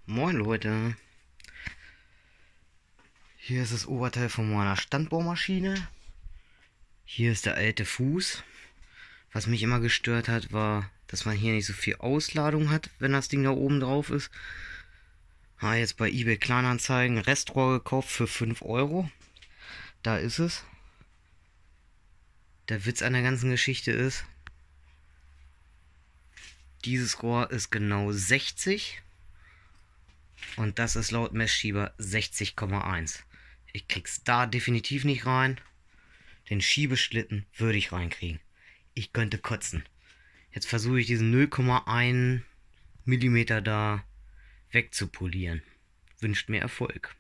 Moin Leute, hier ist das Oberteil von meiner Standbohrmaschine. Hier ist der alte Fuß. Was mich immer gestört hat, war, dass man hier nicht so viel Ausladung hat, wenn das Ding da oben drauf ist. Habe jetzt bei eBay Kleinanzeigen Restrohr gekauft für 5 Euro. Da ist es. Der Witz an der ganzen Geschichte ist, dieses Rohr ist genau 60 und das ist laut Messschieber 60,1. Ich krieg's da definitiv nicht rein. Den Schiebeschlitten würde ich reinkriegen. Ich könnte kotzen. Jetzt versuche ich diesen 0,1 Millimeter da wegzupolieren. Wünscht mir Erfolg.